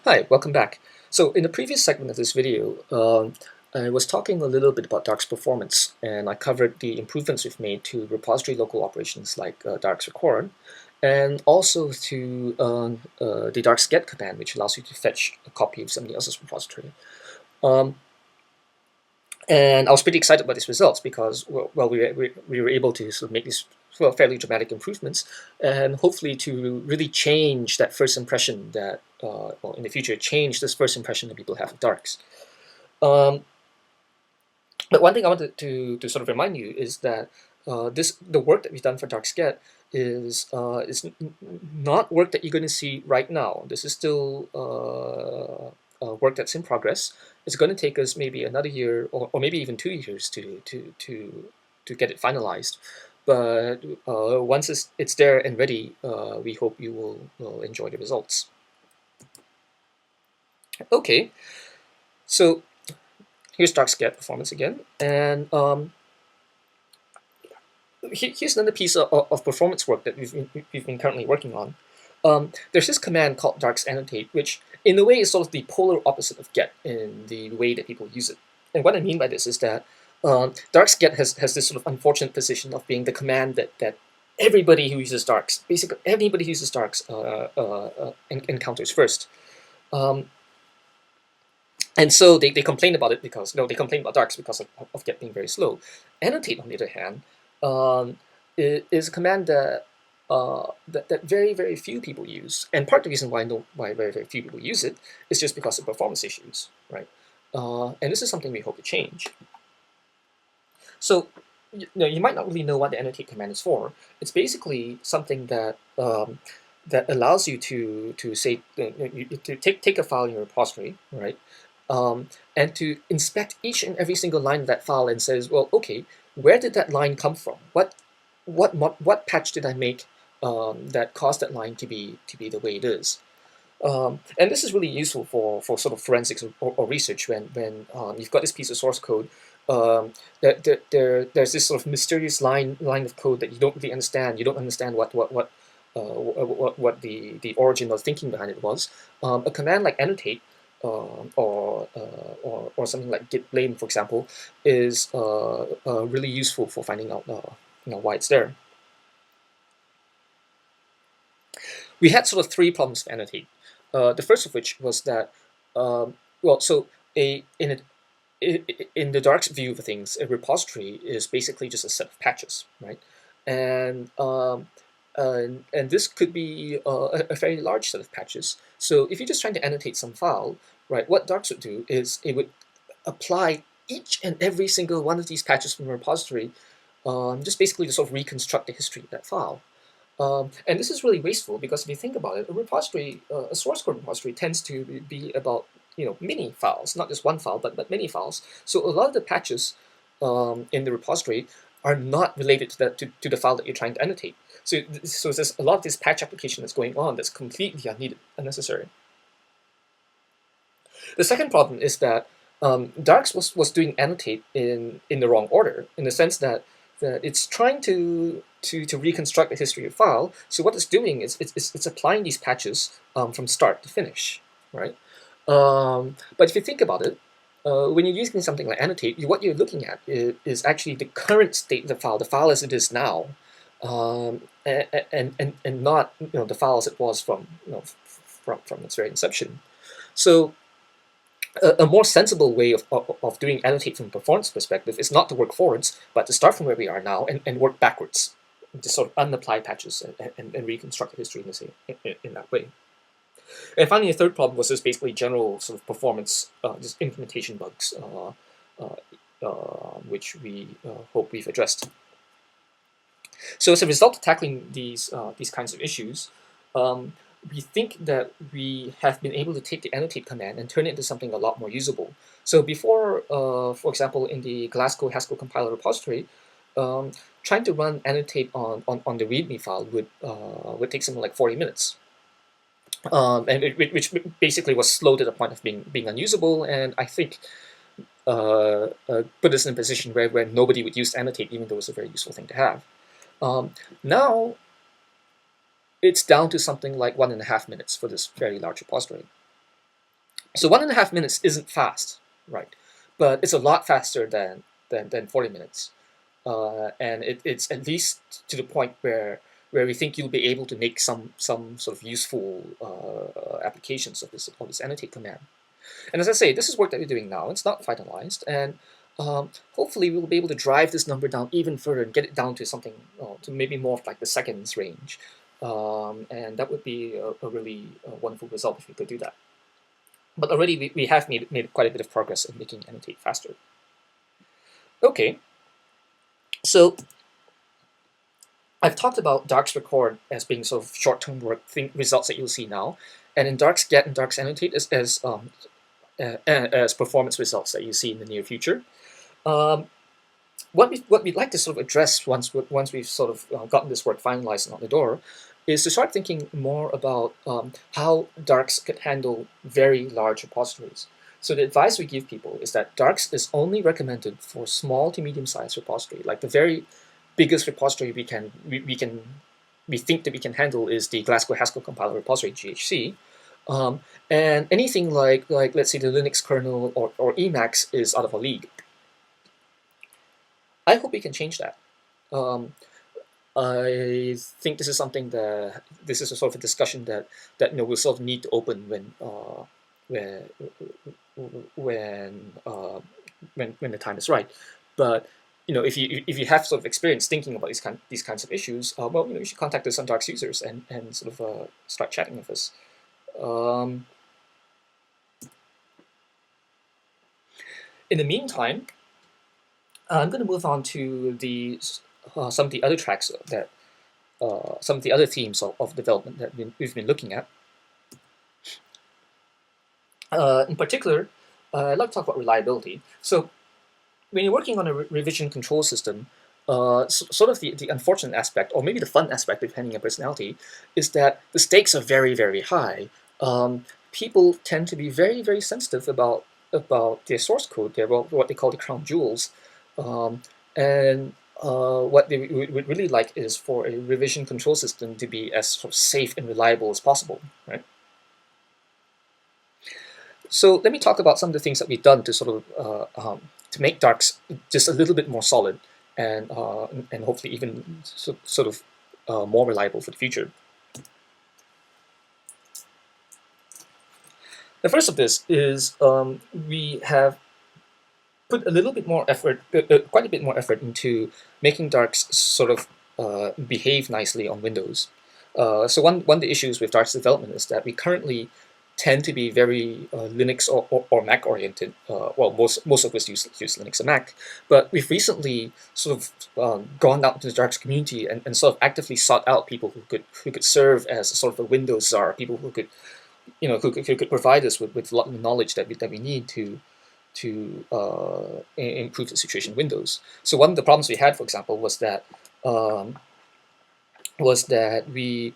Hi, welcome back. So in the previous segment of this video, I was talking a little bit about darcs performance, and I covered the improvements we've made to repository local operations like darcs record, and also to the darcs get command, which allows you to fetch a copy of somebody else's repository. Um, and I was pretty excited about these results because, well, we were able to sort of make these fairly dramatic improvements, and hopefully to really change that first impression that, or in the future, change this first impression that people have of darks. Um, but one thing I wanted to sort of remind you is that the work that we've done for darksget is not work that you're going to see right now. This is still work that's in progress. It's going to take us maybe another year or maybe even 2 years to get it finalized. But once it's there and ready, we hope you will enjoy the results. Okay, so here's darksget performance again, and here's another piece of performance work that we've been currently working on. There's this command called darcs annotate, which in a way is sort of the polar opposite of get in the way that people use it. And what I mean by this is that darcs get has this sort of unfortunate position of being the command that everybody who uses darcs, basically anybody who uses darcs encounters first. Um, and so they complain about it because, no, they complain about darcs because of get being very slow. Annotate, on the other hand, um, is a command that very, very few people use. And part of the reason why very, very few people use it is just because of performance issues, right? And this is something we hope to change. So you might not really know what the annotate command is for. It's basically something that that allows you to say to take a file in your repository, right? And to inspect each and every single line of that file and says, well, okay, where did that line come from? What patch did I make that caused that line to be the way it is? And this is really useful for sort of forensics or research when you've got this piece of source code. There's this sort of mysterious line of code that you don't really understand. You don't understand what the origin or thinking behind it was. A command like annotate or something like git blame, for example, is really useful for finding out why it's there. We had sort of three problems to annotate. The first of which was that, well, so in the dark view of things, a repository is basically just a set of patches, right? And and this could be a very large set of patches. So if you're just trying to annotate some file, right, what darcs would do is it would apply each and every single one of these patches from a repository, just basically to sort of reconstruct the history of that file. And this is really wasteful because if you think about it, a repository, a source code repository tends to be about many files, not just one file, but many files. So a lot of the patches in the repository are not related to the file that you're trying to annotate. So there's a lot of this patch application that's going on that's completely unneeded, unnecessary. The second problem is that darcs was doing annotate in the wrong order, in the sense that it's trying to reconstruct the history of file. So what it's doing is it's applying these patches from start to finish, right? But if you think about it, when you're using something like annotate, what you're looking at is actually the current state of the file as it is now, and not the file as it was from from its very inception. So a more sensible way of doing annotate from a performance perspective is not to work forwards, but to start from where we are now and work backwards, to sort of unapply patches and reconstruct the history in that way. And finally, the third problem was just basically general sort of performance, just implementation bugs, which we hope we've addressed. So as a result of tackling these kinds of issues, we think that we have been able to take the annotate command and turn it into something a lot more usable. So before, for example, in the Glasgow Haskell compiler repository, trying to run annotate on the README file would take something like 40 minutes. Which basically was slow to the point of being unusable, and I think put us in a position where nobody would use annotate, even though it's a very useful thing to have. Now it's down to something like 1.5 minutes for this very large repository. So 1.5 minutes isn't fast, right? But it's a lot faster than 40 minutes. And it's at least to the point where we think you'll be able to make some sort of useful applications of this annotate command. And as I say, this is work that we're doing now. It's not finalized, and hopefully we will be able to drive this number down even further and get it down to something to maybe more of like the seconds range. And that would be a really wonderful result if we could do that. But already we have made quite a bit of progress in making annotate faster. Okay, so I've talked about darcs record as being sort of short-term work results that you'll see now, and in darcs get and darcs annotate as performance results that you see in the near future. What we'd like to sort of address once we've sort of gotten this work finalized and out the door is to start thinking more about how darcs could handle very large repositories. So the advice we give people is that darcs is only recommended for small to medium-sized repository. Like the very biggest repository we think that we can handle is the Glasgow Haskell compiler repository GHC. And anything like let's say the Linux kernel or Emacs is out of our league. I hope we can change that. I think this is something that this is a sort of a discussion that we'll sort of need to open when the time is right. But if you have sort of experience thinking about these kinds of issues, well, you should contact us on darcs users and sort of start chatting with us. In the meantime, I'm going to move on to some of the other tracks that some of the other themes of development that we've been looking at. In particular, I'd like to talk about reliability. So when you're working on a revision control system, sort of the unfortunate aspect, or maybe the fun aspect, depending on personality, is that the stakes are very, very high. People tend to be very, very sensitive about their source code, what they call the crown jewels. And what they would really like is for a revision control system to be as sort of safe and reliable as possible, right? So let me talk about some of the things that we've done to sort of to make darcs just a little bit more solid and hopefully even sort of more reliable for the future. The first of this is we have put a little bit more effort, quite a bit more effort into making darcs sort of behave nicely on Windows. So one of the issues with darcs development is that we currently tend to be very Linux or Mac oriented. Well, most of us use Linux and Mac, but we've recently sort of gone out to the darcs community and sort of actively sought out people who could serve as sort of a Windows czar, people who could who could provide us with a lot of knowledge that we need to improve the situation in Windows. So one of the problems we had, for example, was that we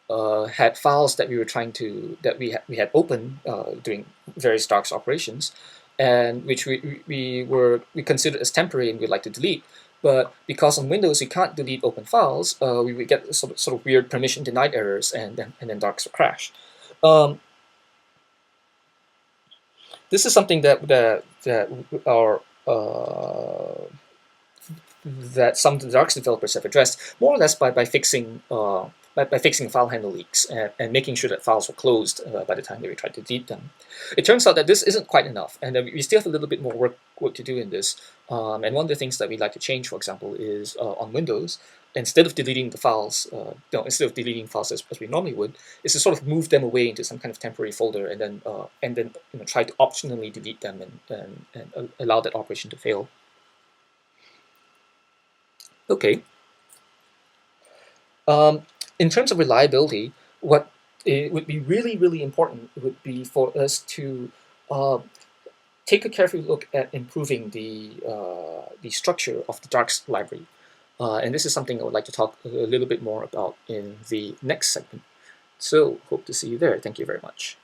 had files that we were trying to we had open doing various darcs operations, and which we considered as temporary and we'd like to delete. But because on Windows you can't delete open files, we would get sort of weird permission denied errors, and then darcs would crash. This is something that some of the darcs developers have addressed, more or less by fixing file handle leaks and making sure that files were closed by the time they were trying to delete them. It turns out that this isn't quite enough, and we still have a little bit more work to do in this. And one of the things that we'd like to change, for example, is on Windows, instead of deleting the files, instead of deleting files as we normally would, is to sort of move them away into some kind of temporary folder, and then try to optionally delete them and allow that operation to fail. Okay. In terms of reliability, what it would be really, really important would be for us to take a careful look at improving the structure of the darcs library. And this is something I would like to talk a little bit more about in the next segment. So hope to see you there. Thank you very much.